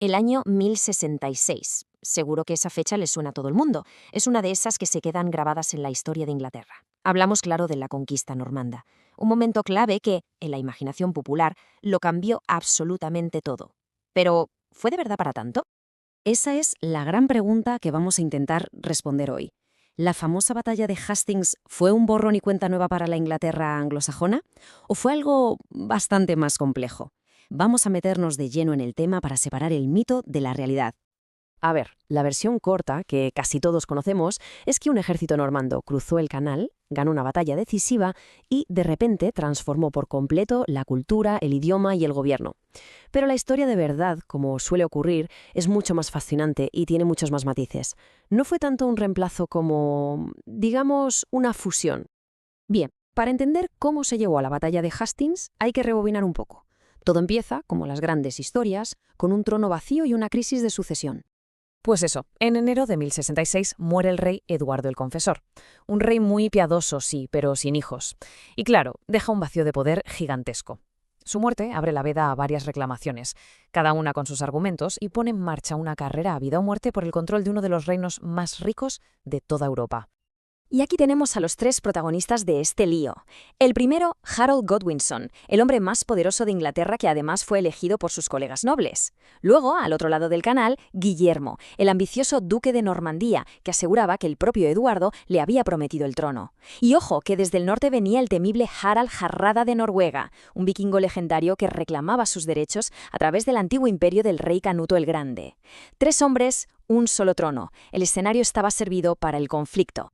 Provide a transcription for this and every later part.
El año 1066. Seguro que esa fecha le suena a todo el mundo. Es una de esas que se quedan grabadas en la historia de Inglaterra. Hablamos, claro, de la conquista normanda. Un momento clave que, en la imaginación popular, lo cambió absolutamente todo. Pero, ¿fue de verdad para tanto? Esa es la gran pregunta que vamos a intentar responder hoy. ¿La famosa batalla de Hastings fue un borrón y cuenta nueva para la Inglaterra anglosajona? ¿O fue algo bastante más complejo? Vamos a meternos de lleno en el tema para separar el mito de la realidad. A ver, la versión corta, que casi todos conocemos, es que un ejército normando cruzó el canal, ganó una batalla decisiva y, de repente, transformó por completo la cultura, el idioma y el gobierno. Pero la historia de verdad, como suele ocurrir, es mucho más fascinante y tiene muchos más matices. No fue tanto un reemplazo como, digamos, una fusión. Bien, para entender cómo se llegó a la batalla de Hastings, hay que rebobinar un poco. Todo empieza, como las grandes historias, con un trono vacío y una crisis de sucesión. Pues eso, en enero de 1066 muere el rey Eduardo el Confesor. Un rey muy piadoso, sí, pero sin hijos. Y claro, deja un vacío de poder gigantesco. Su muerte abre la veda a varias reclamaciones, cada una con sus argumentos, y pone en marcha una carrera a vida o muerte por el control de uno de los reinos más ricos de toda Europa. Y aquí tenemos a los tres protagonistas de este lío. El primero, Harold Godwinson, el hombre más poderoso de Inglaterra que además fue elegido por sus colegas nobles. Luego, al otro lado del canal, Guillermo, el ambicioso duque de Normandía, que aseguraba que el propio Eduardo le había prometido el trono. Y ojo, que desde el norte venía el temible Harald Hardrada de Noruega, un vikingo legendario que reclamaba sus derechos a través del antiguo imperio del rey Canuto el Grande. Tres hombres, un solo trono. El escenario estaba servido para el conflicto.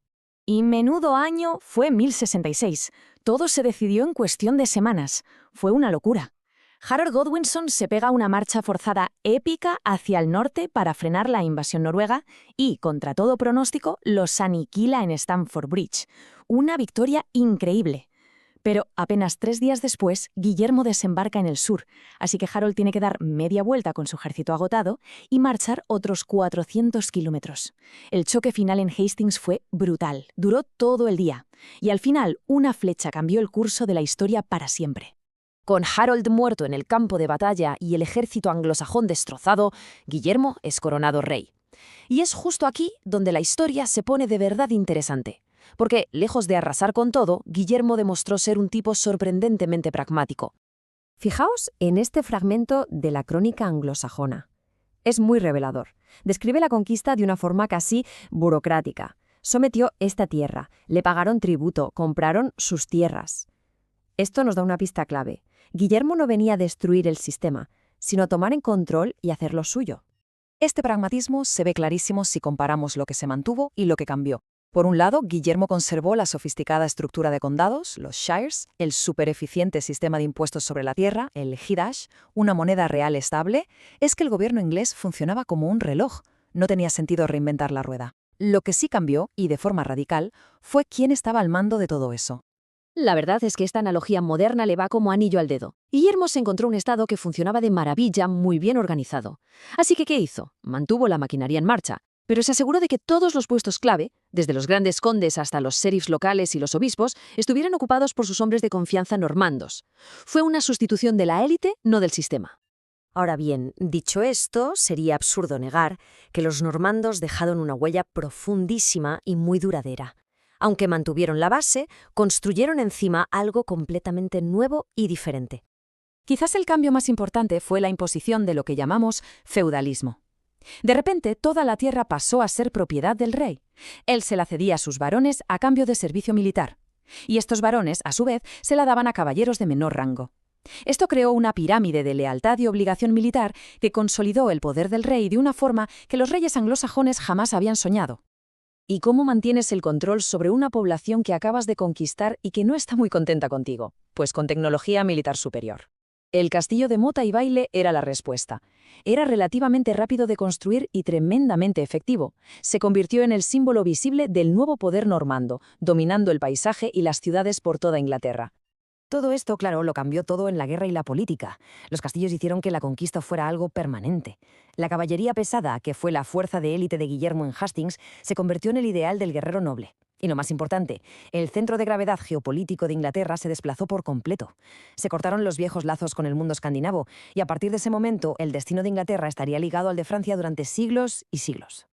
Y menudo año fue 1066. Todo se decidió en cuestión de semanas. Fue una locura. Harold Godwinson se pega una marcha forzada épica hacia el norte para frenar la invasión noruega y, contra todo pronóstico, los aniquila en Stamford Bridge. Una victoria increíble. Pero apenas 3 días después, Guillermo desembarca en el sur, así que Harold tiene que dar media vuelta con su ejército agotado y marchar otros 400 kilómetros. El choque final en Hastings fue brutal, duró todo el día, y al final una flecha cambió el curso de la historia para siempre. Con Harold muerto en el campo de batalla y el ejército anglosajón destrozado, Guillermo es coronado rey. Y es justo aquí donde la historia se pone de verdad interesante. Porque, lejos de arrasar con todo, Guillermo demostró ser un tipo sorprendentemente pragmático. Fijaos en este fragmento de la crónica anglosajona. Es muy revelador. Describe la conquista de una forma casi burocrática. Sometió esta tierra, le pagaron tributo, compraron sus tierras. Esto nos da una pista clave. Guillermo no venía a destruir el sistema, sino a tomar en control y hacer lo suyo. Este pragmatismo se ve clarísimo si comparamos lo que se mantuvo y lo que cambió. Por un lado, Guillermo conservó la sofisticada estructura de condados, los shires, el supereficiente sistema de impuestos sobre la tierra, el Hidash, una moneda real estable. Es que el gobierno inglés funcionaba como un reloj. No tenía sentido reinventar la rueda. Lo que sí cambió, y de forma radical, fue quién estaba al mando de todo eso. La verdad es que esta analogía moderna le va como anillo al dedo. Guillermo se encontró un estado que funcionaba de maravilla, muy bien organizado. Así que, ¿qué hizo? Mantuvo la maquinaria en marcha, pero se aseguró de que todos los puestos clave, desde los grandes condes hasta los sheriffs locales y los obispos, estuvieran ocupados por sus hombres de confianza normandos. Fue una sustitución de la élite, no del sistema. Ahora bien, dicho esto, sería absurdo negar que los normandos dejaron una huella profundísima y muy duradera. Aunque mantuvieron la base, construyeron encima algo completamente nuevo y diferente. Quizás el cambio más importante fue la imposición de lo que llamamos feudalismo. De repente, toda la tierra pasó a ser propiedad del rey. Él se la cedía a sus varones a cambio de servicio militar. Y estos varones, a su vez, se la daban a caballeros de menor rango. Esto creó una pirámide de lealtad y obligación militar que consolidó el poder del rey de una forma que los reyes anglosajones jamás habían soñado. ¿Y cómo mantienes el control sobre una población que acabas de conquistar y que no está muy contenta contigo? Pues con tecnología militar superior. El castillo de mota y baile era la respuesta. Era relativamente rápido de construir y tremendamente efectivo. Se convirtió en el símbolo visible del nuevo poder normando, dominando el paisaje y las ciudades por toda Inglaterra. Todo esto, claro, lo cambió todo en la guerra y la política. Los castillos hicieron que la conquista fuera algo permanente. La caballería pesada, que fue la fuerza de élite de Guillermo en Hastings, se convirtió en el ideal del guerrero noble. Y lo más importante, el centro de gravedad geopolítico de Inglaterra se desplazó por completo. Se cortaron los viejos lazos con el mundo escandinavo, y a partir de ese momento el destino de Inglaterra estaría ligado al de Francia durante siglos y siglos.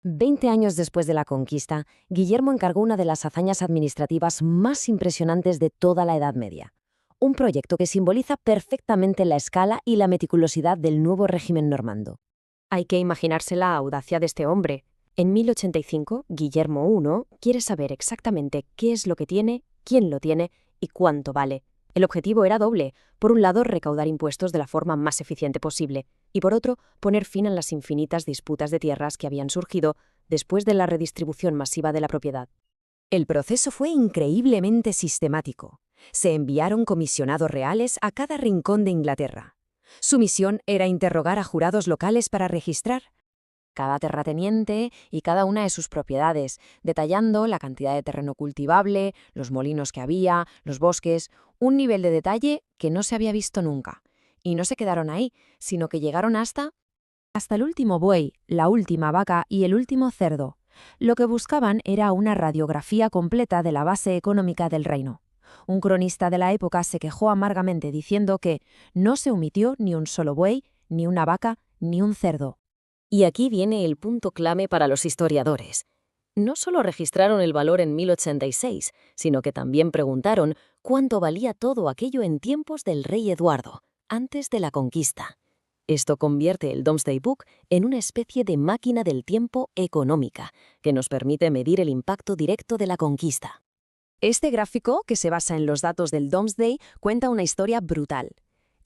20 años después de la conquista, Guillermo encargó una de las hazañas administrativas más impresionantes de toda la Edad Media. Un proyecto que simboliza perfectamente la escala y la meticulosidad del nuevo régimen normando. Hay que imaginarse la audacia de este hombre. En 1085, Guillermo I quiere saber exactamente qué es lo que tiene, quién lo tiene y cuánto vale. El objetivo era doble. Por un lado, recaudar impuestos de la forma más eficiente posible, y por otro, poner fin a las infinitas disputas de tierras que habían surgido después de la redistribución masiva de la propiedad. El proceso fue increíblemente sistemático. Se enviaron comisionados reales a cada rincón de Inglaterra. Su misión era interrogar a jurados locales para registrar cada terrateniente y cada una de sus propiedades, detallando la cantidad de terreno cultivable, los molinos que había, los bosques, un nivel de detalle que no se había visto nunca. Y no se quedaron ahí, sino que llegaron hasta el último buey, la última vaca y el último cerdo. Lo que buscaban era una radiografía completa de la base económica del reino. Un cronista de la época se quejó amargamente diciendo que no se omitió ni un solo buey, ni una vaca, ni un cerdo. Y aquí viene el punto clave para los historiadores. No solo registraron el valor en 1086, sino que también preguntaron cuánto valía todo aquello en tiempos del rey Eduardo, antes de la conquista. Esto convierte el Domesday Book en una especie de máquina del tiempo económica, que nos permite medir el impacto directo de la conquista. Este gráfico, que se basa en los datos del Domesday, cuenta una historia brutal.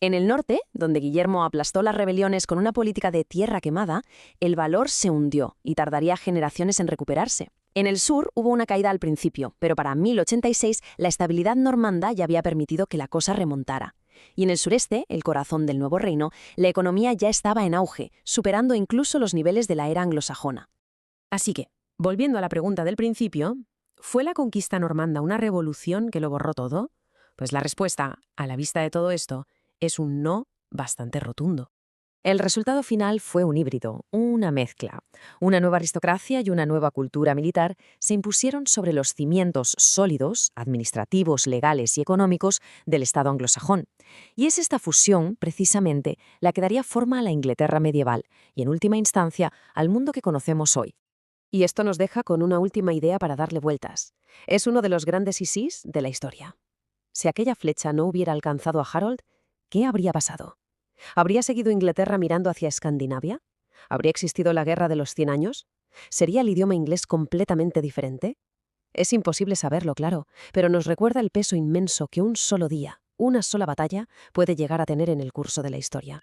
En el norte, donde Guillermo aplastó las rebeliones con una política de tierra quemada, el valor se hundió y tardaría generaciones en recuperarse. En el sur hubo una caída al principio, pero para 1086 la estabilidad normanda ya había permitido que la cosa remontara. Y en el sureste, el corazón del nuevo reino, la economía ya estaba en auge, superando incluso los niveles de la era anglosajona. Así que, volviendo a la pregunta del principio, ¿fue la conquista normanda una revolución que lo borró todo? Pues la respuesta, a la vista de todo esto, es un no bastante rotundo. El resultado final fue un híbrido, una mezcla. Una nueva aristocracia y una nueva cultura militar se impusieron sobre los cimientos sólidos, administrativos, legales y económicos del Estado anglosajón. Y es esta fusión, precisamente, la que daría forma a la Inglaterra medieval y, en última instancia, al mundo que conocemos hoy. Y esto nos deja con una última idea para darle vueltas. Es uno de los grandes isís de la historia. Si aquella flecha no hubiera alcanzado a Harold, ¿qué habría pasado? ¿Habría seguido Inglaterra mirando hacia Escandinavia? ¿Habría existido la Guerra de los 100 años? ¿Sería el idioma inglés completamente diferente? Es imposible saberlo, claro, pero nos recuerda el peso inmenso que un solo día, una sola batalla, puede llegar a tener en el curso de la historia.